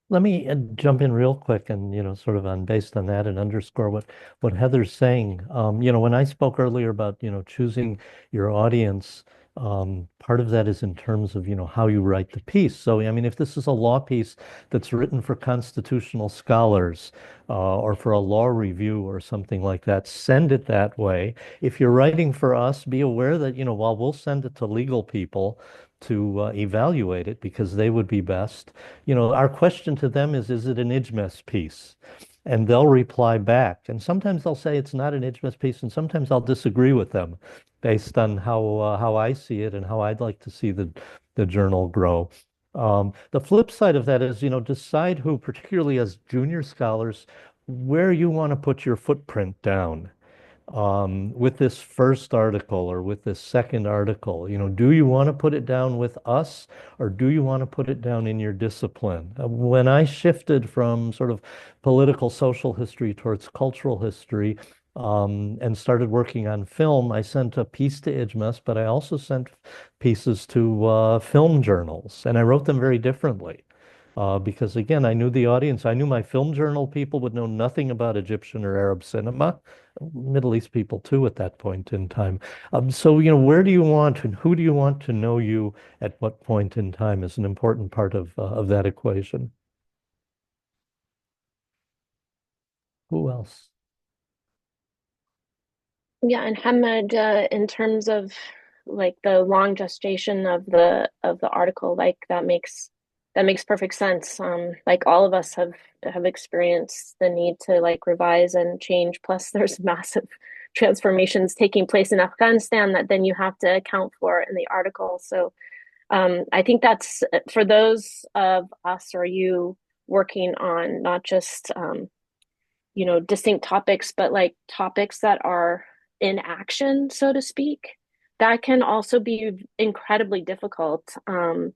Let me jump in real quick and, sort of based on that and underscore what Heather's saying. When I spoke earlier about, choosing your audience, part of that is in terms of, how you write the piece. So, I mean, if this is a law piece that's written for constitutional scholars, or for a law review or something like that, send it that way. If you're writing for us, be aware that, while we'll send it to legal people to evaluate it because they would be best, our question to them is it an IJMES piece? And they'll reply back. And sometimes they'll say it's not an IJMES piece, and sometimes I'll disagree with them based on how I see it and how I'd like to see the journal grow. The flip side of that is, decide who, particularly as junior scholars, where you want to put your footprint down. with this first article or with this second article? Do you want to put it down with us or do you want to put it down in your discipline? When I shifted from sort of political social history towards cultural history, and started working on film, I sent a piece to IJMES, but I also sent pieces to film journals, and I wrote them very differently. Because again, I knew the audience. I knew my film journal people would know nothing about Egyptian or Arab cinema, Middle East people too at that point in time. So, where do you want and who do you want to know you at what point in time is an important part of that equation. Who else? Yeah, and Hamad, in terms of like the long gestation of the article, like that makes perfect sense. Like all of us have experienced the need to like revise and change. Plus, there's massive transformations taking place in Afghanistan that then you have to account for in the article. So, I think that's for those of us or you working on not just distinct topics, but like topics that are in action, so to speak, that can also be incredibly difficult. In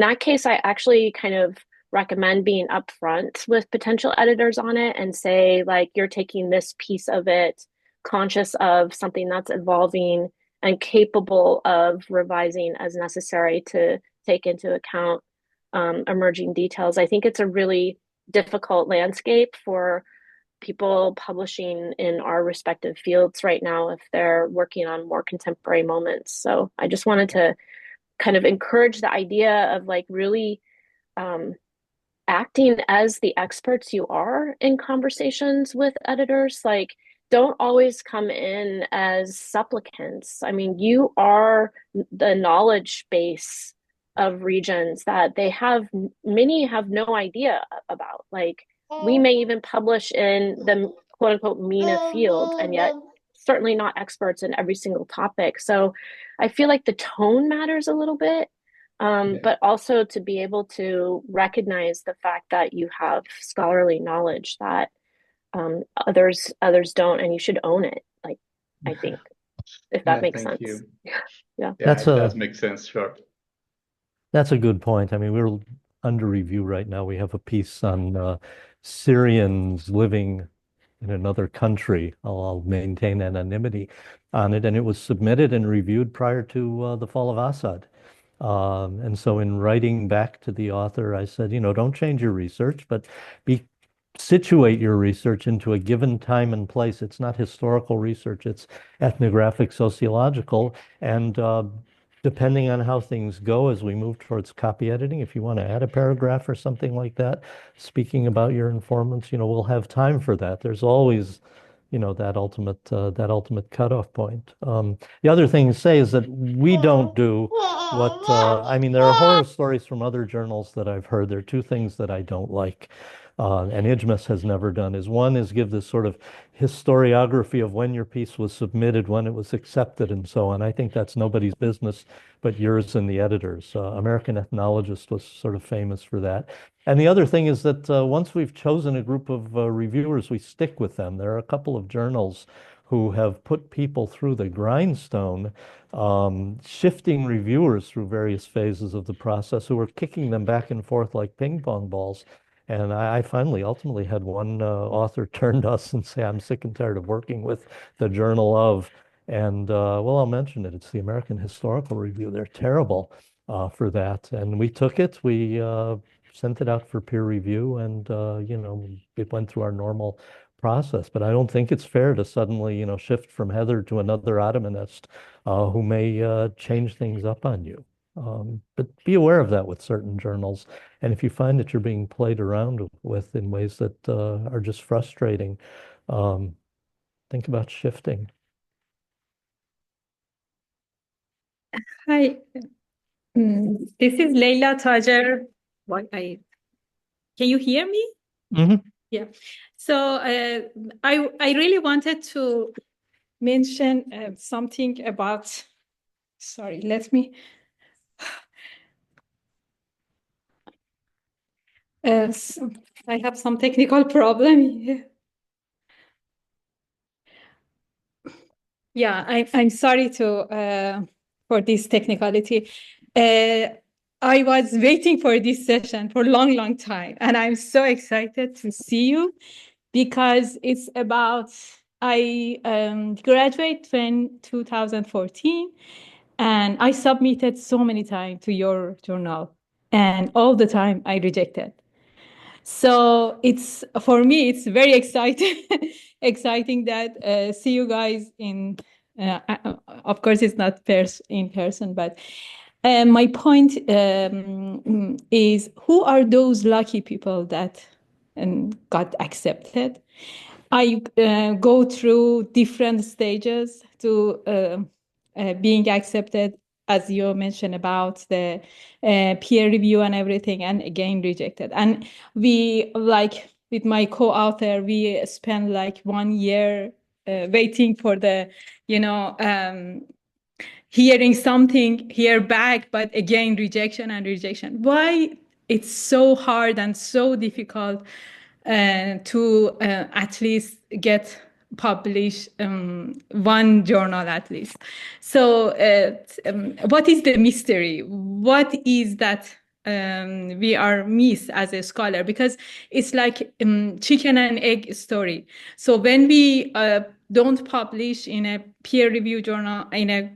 that case, I actually kind of recommend being upfront with potential editors on it and say, like, you're taking this piece of it, conscious of something that's evolving and capable of revising as necessary to take into account emerging details. I think it's a really difficult landscape for people publishing in our respective fields right now if they're working on more contemporary moments. So I just wanted to kind of encourage the idea of like really um, acting as the experts you are in conversations with editors. Like, don't always come in as supplicants. I mean, you are the knowledge base of regions that many have no idea about. Like, we may even publish in the quote unquote MENA field, and yet certainly not experts in every single topic. So I feel like the tone matters a little bit, Yeah. but also to be able to recognize the fact that you have scholarly knowledge that others don't, and you should own it. Like, I think, if that Yeah, makes thank sense. you. Yeah. Yeah, That's it a does make sense, sure. that's a good point. I mean, we're under review right now. We have a piece on Syrians living in another country. I'll maintain anonymity on it, and it was submitted and reviewed prior to the fall of Assad. And so in writing back to the author, I said, don't change your research, but be situate your research into a given time and place. It's not historical research, it's ethnographic, sociological. And depending on how things go as we move towards copy editing, if you want to add a paragraph or something like that, speaking about your informants, we'll have time for that. There's always that ultimate cutoff point. The other thing to say is that we don't do what I mean. There are horror stories from other journals that I've heard. There are two things that I don't like, and IJMES has never done. One is give this sort of historiography of when your piece was submitted, when it was accepted, and so on. I think that's nobody's business but yours and the editors. American Ethnologist was sort of famous for that. And the other thing is that once we've chosen a group of reviewers, we stick with them. There are a couple of journals who have put people through the grindstone, shifting reviewers through various phases of the process, who are kicking them back and forth like ping pong balls. And I finally ultimately had one author turn to us and say, I'm sick and tired of working with the Journal of. And well, I'll mention it. It's the American Historical Review. They're terrible for that. And we took it. We sent it out for peer review, and it went through our normal process. But I don't think it's fair to suddenly shift from Heather to another Ottomanist who may change things up on you. But be aware of that with certain journals. And if you find that you're being played around with in ways that are just frustrating, um, think about shifting. Hi, this is Leila Tajer. Can you hear me? Mhm. Yeah. So I really wanted to mention something about. Sorry, let me. I have some technical problem here. Yeah, I'm sorry to for this technicality. Uh, I was waiting for this session for a long, long time, and I'm so excited to see you because it's about I graduated in 2014, and I submitted so many times to your journal, and all the time I rejected. So it's for me, it's very exciting, exciting that see you guys in. Of course, it's not in person, but my point is, who are those lucky people that got accepted? I go through different stages to being accepted, as you mentioned about the peer review and everything, and again rejected. And we, like with my co-author, we spent like 1 year waiting for the, you know, hearing something, hear back, but again rejection and rejection. Why it's so hard and so difficult to at least get published one journal at least. So what is the mystery? What is that we are miss as a scholar? Because it's like chicken and egg story. So when we don't publish in a peer review journal, in a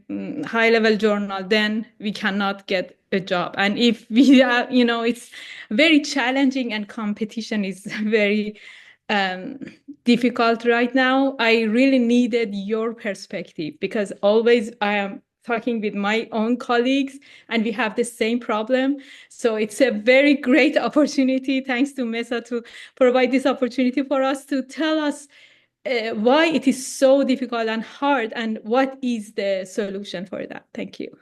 high level journal, then we cannot get a job. And if we are, it's very challenging and competition is very um, difficult right now. I really needed your perspective because always I am talking with my own colleagues and we have the same problem. So it's a very great opportunity, thanks to MESA, to provide this opportunity for us to tell us why it is so difficult and hard and what is the solution for that. Thank you.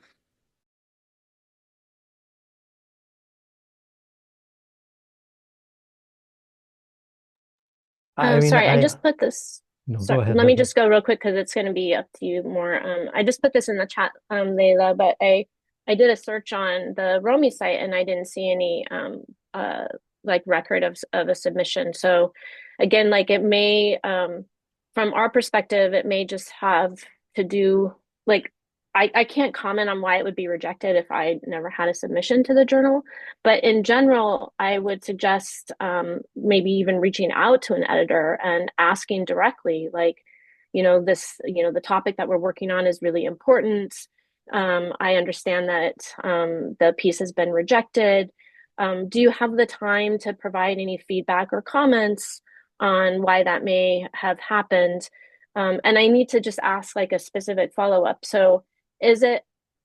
I mean, Sorry, I just put this. no, go Sorry, ahead, let me Heather. just go real quick because it's going to be up to you more. I just put this in the chat, Layla, but I did a search on the Romy site and I didn't see any like record of a submission. So again, like it may from our perspective, it may just have to do like I can't comment on why it would be rejected if I never had a submission to the journal. But in general, I would suggest maybe even reaching out to an editor and asking directly, like, the topic that we're working on is really important. I understand that the piece has been rejected. Do you have the time to provide any feedback or comments on why that may have happened? And I need to just ask like a specific follow-up. So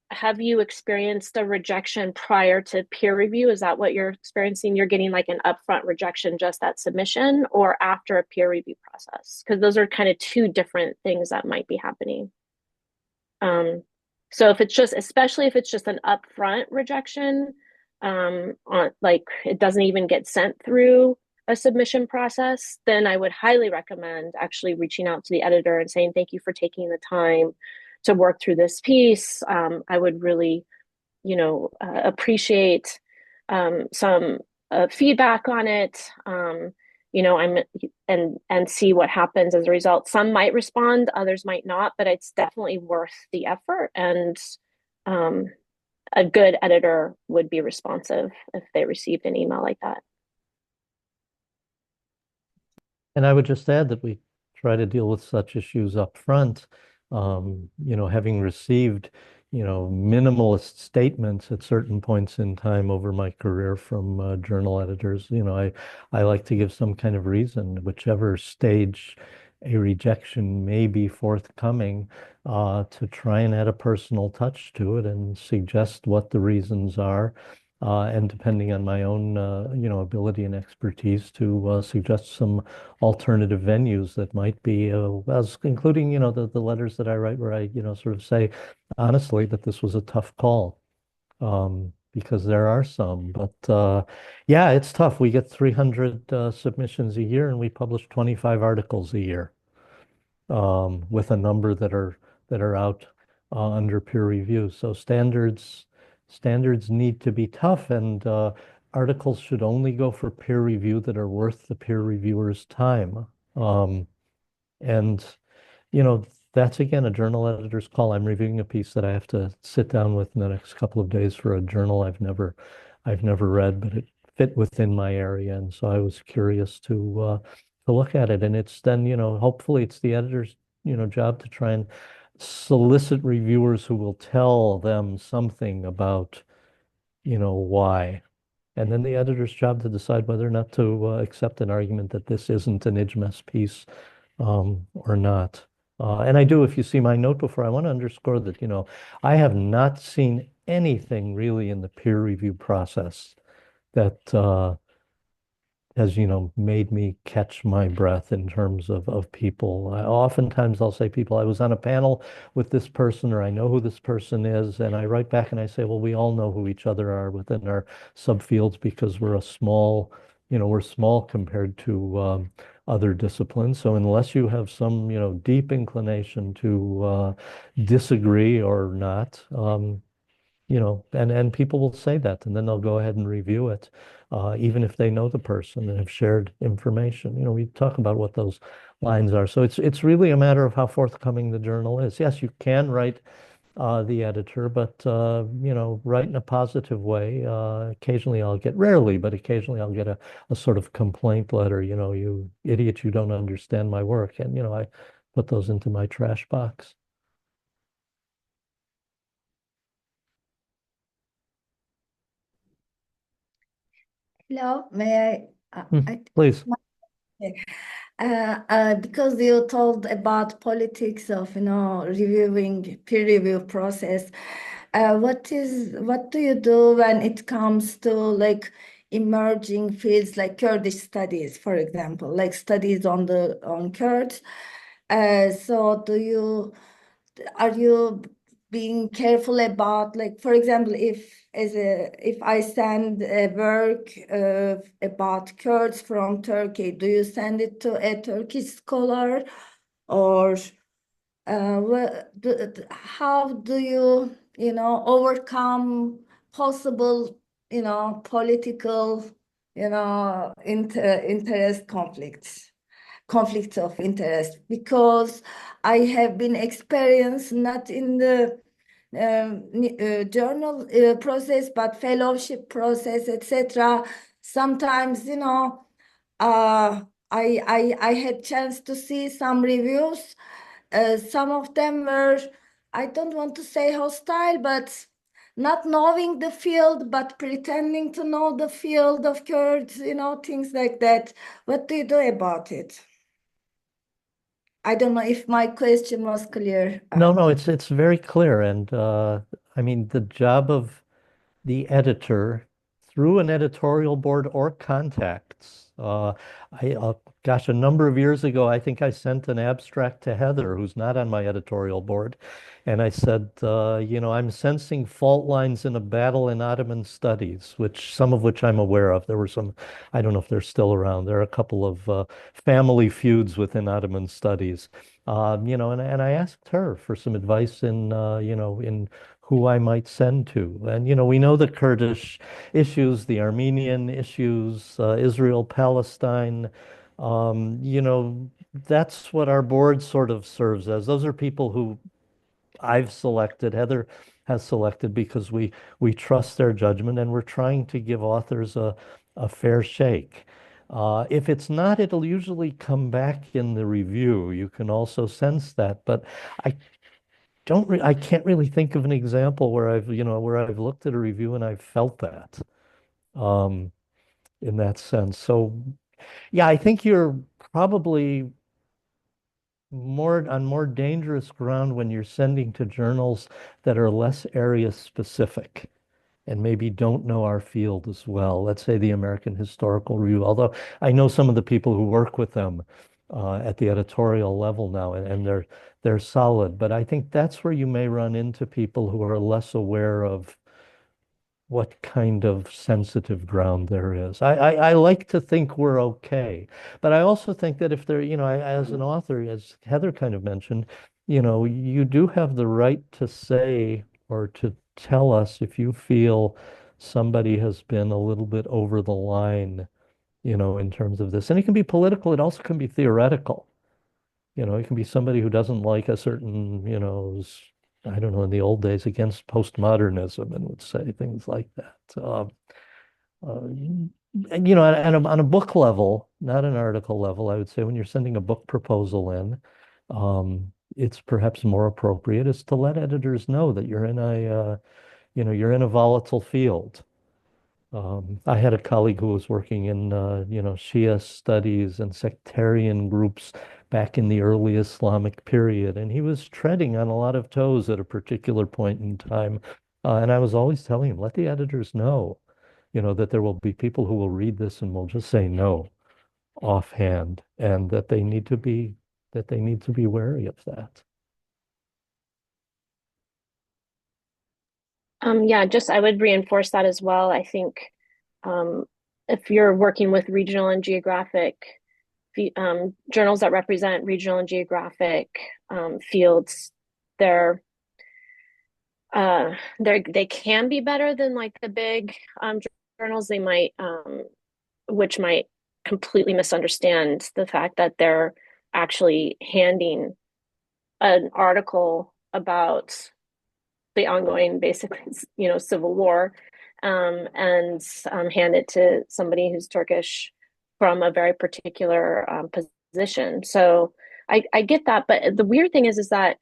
have you experienced a rejection prior to peer review? Is that what you're experiencing? You're getting like an upfront rejection just at submission or after a peer review process? Because those are kind of two different things that might be happening. So especially if it's just an upfront rejection, on like it doesn't even get sent through a submission process, then I would highly recommend actually reaching out to the editor and saying, thank you for taking the time to work through this piece. I would really, appreciate some feedback on it. And see what happens as a result. Some might respond, others might not, but it's definitely worth the effort. And a good editor would be responsive if they received an email like that. And I would just add that we try to deal with such issues up front. Having received, minimalist statements at certain points in time over my career from journal editors, I like to give some kind of reason, whichever stage a rejection may be forthcoming, to try and add a personal touch to it and suggest what the reasons are. And depending on my own, ability and expertise to suggest some alternative venues that might be, as including, the letters that I write where I, sort of say honestly that this was a tough call, because there are some. But yeah, it's tough. We get 300 submissions a year and we publish 25 articles a year, with a number that are out under peer review. So standards need to be tough, and articles should only go for peer review that are worth the peer reviewer's time. And you know, that's again a journal editor's call. I'm reviewing a piece that I have to sit down with in the next couple of days for a journal I've never read, but it fit within my area, and so I was curious to look at it. And it's then, hopefully it's the editor's, job to try and solicit reviewers who will tell them something about, why. And then the editor's job to decide whether or not to accept an argument that this isn't an IJMES piece or not. And I do, if you see my note before, I want to underscore that, I have not seen anything really in the peer review process that has, made me catch my breath in terms of people. Oftentimes I'll say, people, I was on a panel with this person, or I know who this person is, and I write back and I say, well, we all know who each other are within our subfields because we're a small, we're small compared to other disciplines. So unless you have some, deep inclination to disagree or not, and people will say that, and then they'll go ahead and review it, even if they know the person and have shared information. We talk about what those lines are. So it's really a matter of how forthcoming the journal is. Yes, you can write the editor, but write in a positive way. Occasionally I'll get, rarely, but occasionally I'll get a sort of complaint letter, you idiot, you don't understand my work. And, I put those into my trash box. Hello, may Please. because you told about politics of, reviewing peer review process. What do you do when it comes to like emerging fields like Kurdish studies, for example, like studies on Kurds? So are you being careful about, like, for example, if I send a work about Kurds from Turkey, do you send it to a Turkish scholar, or how do you, overcome possible, political, interest conflicts of interest? Because I have been experienced not in the journal process, but fellowship process, etc. Sometimes, I had chance to see some reviews. Some of them were, I don't want to say hostile, but not knowing the field, but pretending to know the field of Kurds, things like that. What do you do about it? I don't know if my question was clear. No, it's very clear. And I mean, the job of the editor through an editorial board or contacts. Gosh, a number of years ago, I think I sent an abstract to Heather, who's not on my editorial board, and I said, I'm sensing fault lines in a battle in Ottoman studies, which some of which I'm aware of. There were some, I don't know if they're still around. There are a couple of family feuds within Ottoman studies. And I asked her for some advice in who I might send to. And, we know the Kurdish issues, the Armenian issues, Israel, Palestine. That's what our board sort of serves as. Those are people who I've selected, Heather has selected, because we trust their judgment and we're trying to give authors a fair shake. If it's not, it'll usually come back in the review. You can also sense that, but I I can't really think of an example where I've looked at a review and I've felt that um, in that sense. So yeah, I think you're probably more dangerous ground when you're sending to journals that are less area specific and maybe don't know our field as well. Let's say the American Historical Review, although I know some of the people who work with them at the editorial level now, and they're solid. But I think that's where you may run into people who are less aware of what kind of sensitive ground there is. I like to think we're okay, but I also think that if they're, as an author, as Heather kind of mentioned, you do have the right to say or to tell us if you feel somebody has been a little bit over the line, in terms of this. And it can be political, it also can be theoretical. It can be somebody who doesn't like a certain, I don't know, in the old days against postmodernism and would say things like that. And, on a book level, not an article level, I would say when you're sending a book proposal in, it's perhaps more appropriate is to let editors know that you're in a volatile field. I had a colleague who was working in, Shia studies and sectarian groups back in the early Islamic period, and he was treading on a lot of toes at a particular point in time. And I was always telling him, let the editors know, that there will be people who will read this and will just say no offhand, and that they need to be wary of that. Yeah, just I would reinforce that as well. I think um, if you're working with regional and geographic journals that represent regional and geographic fields, they're they can be better than like the big journals. They might which might completely misunderstand the fact that they're actually handing an article about the ongoing, basically, civil war, and hand it to somebody who's Turkish from a very particular position. So I get that, but the weird thing is that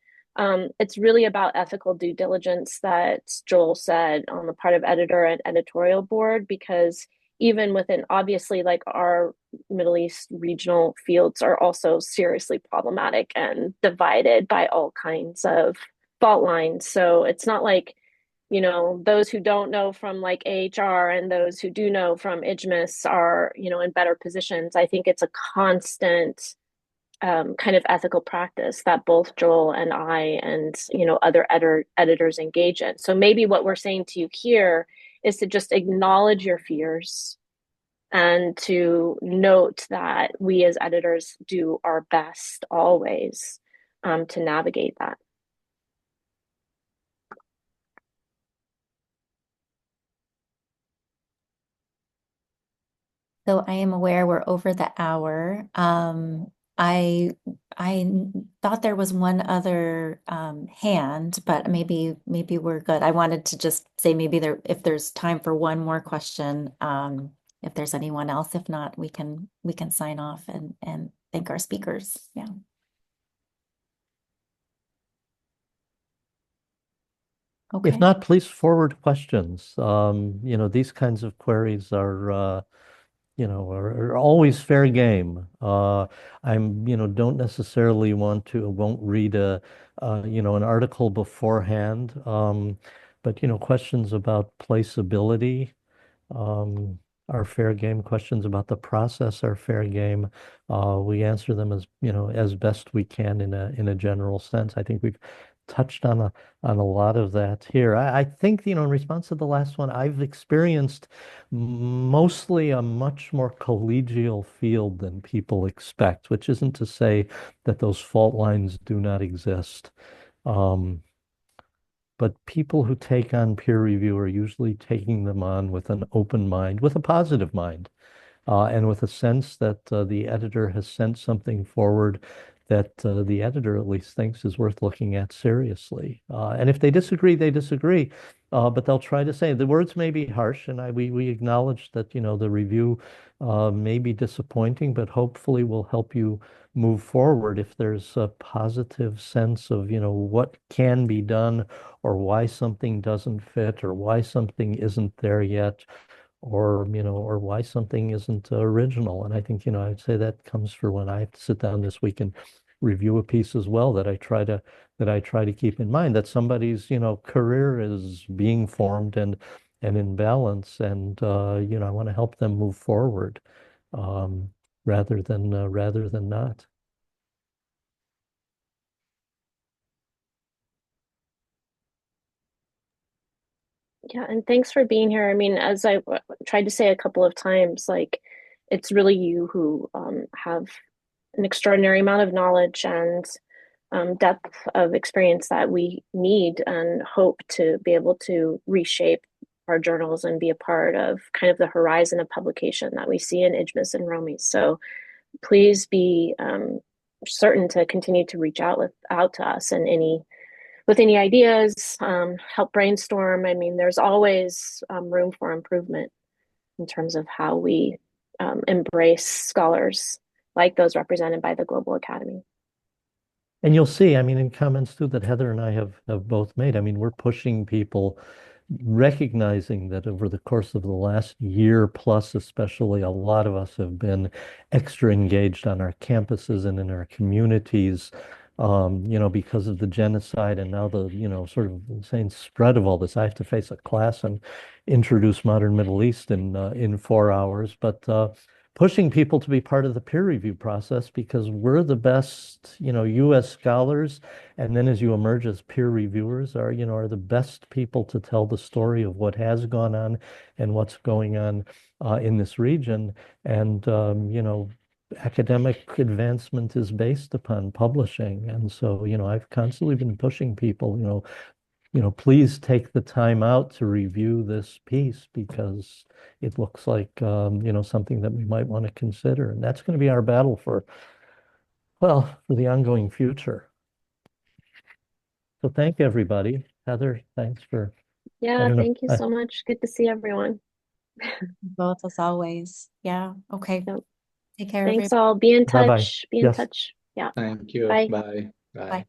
it's really about ethical due diligence that Joel said on the part of editor and editorial board, because even within obviously like our Middle East regional fields are also seriously problematic and divided by all kinds of fault lines. So it's not like, those who don't know from like AHR and those who do know from IJMIS are, in better positions. I think it's a constant kind of ethical practice that both Joel and I and, other editors engage in. So maybe what we're saying to you here is to just acknowledge your fears and to note that we as editors do our best always to navigate that. So I am aware we're over the hour. I I thought there was one other hand, but maybe we're good. I wanted to just say maybe if there's time for one more question, if there's anyone else. If not, we can sign off and thank our speakers. Yeah. If Okay. not, please forward questions. These kinds of queries are always fair game. Don't necessarily won't read an article beforehand. But, questions about placeability, um, are fair game. Questions about the process are fair game. We answer them as best we can in a general sense. I think we've touched on a lot of that here. I think, in response to the last one, I've experienced mostly a much more collegial field than people expect, which isn't to say that those fault lines do not exist. Um, but people who take on peer review are usually taking them on with an open mind, with a positive mind, and with a sense that the editor has sent something forward that the editor at least thinks is worth looking at seriously. And if they disagree, they disagree. But they'll try to say the words may be harsh, and we acknowledge that the review may be disappointing, but hopefully will help you move forward if there's a positive sense of what can be done, or why something doesn't fit, or why something isn't there yet, or why something isn't original. And I think, I'd say that comes for when I have to sit down this week and review a piece as well, that I try to keep in mind that somebody's, career is being formed and in balance, and I want to help them move forward, um, rather than not. Yeah, and thanks for being here. I mean, as I tried to say a couple of times, like it's really you who have an extraordinary amount of knowledge and depth of experience that we need and hope to be able to reshape our journals and be a part of kind of the horizon of publication that we see in IJMIS and ROMI. So please be certain to continue to reach out to us and with any ideas, help brainstorm. I mean, there's always room for improvement in terms of how we embrace scholars like those represented by the Global Academy. And you'll see, I mean, in comments too that Heather and I have both made, I mean, we're pushing people, recognizing that over the course of the last year plus, especially, a lot of us have been extra engaged on our campuses and in our communities, because of the genocide and now the, sort of insane spread of all this. I have to face a class and introduce modern Middle East in 4 hours, but pushing people to be part of the peer review process because we're the best, U.S. scholars. And then as you emerge as peer reviewers are the best people to tell the story of what has gone on and what's going on in this region. And, academic advancement is based upon publishing. And so, I've constantly been pushing people, please take the time out to review this piece because it looks like, something that we might want to consider. And that's going to be our battle for the ongoing future. So thank everybody. Heather, thanks for, I Yeah, don't know. thank you so much. Good to see everyone. Both as always. Yeah. Okay. Yep. Take care, Thanks everybody. all. Be in Bye-bye. touch. Be in Yes. touch. Yeah. Thank you. Bye. Bye. Bye.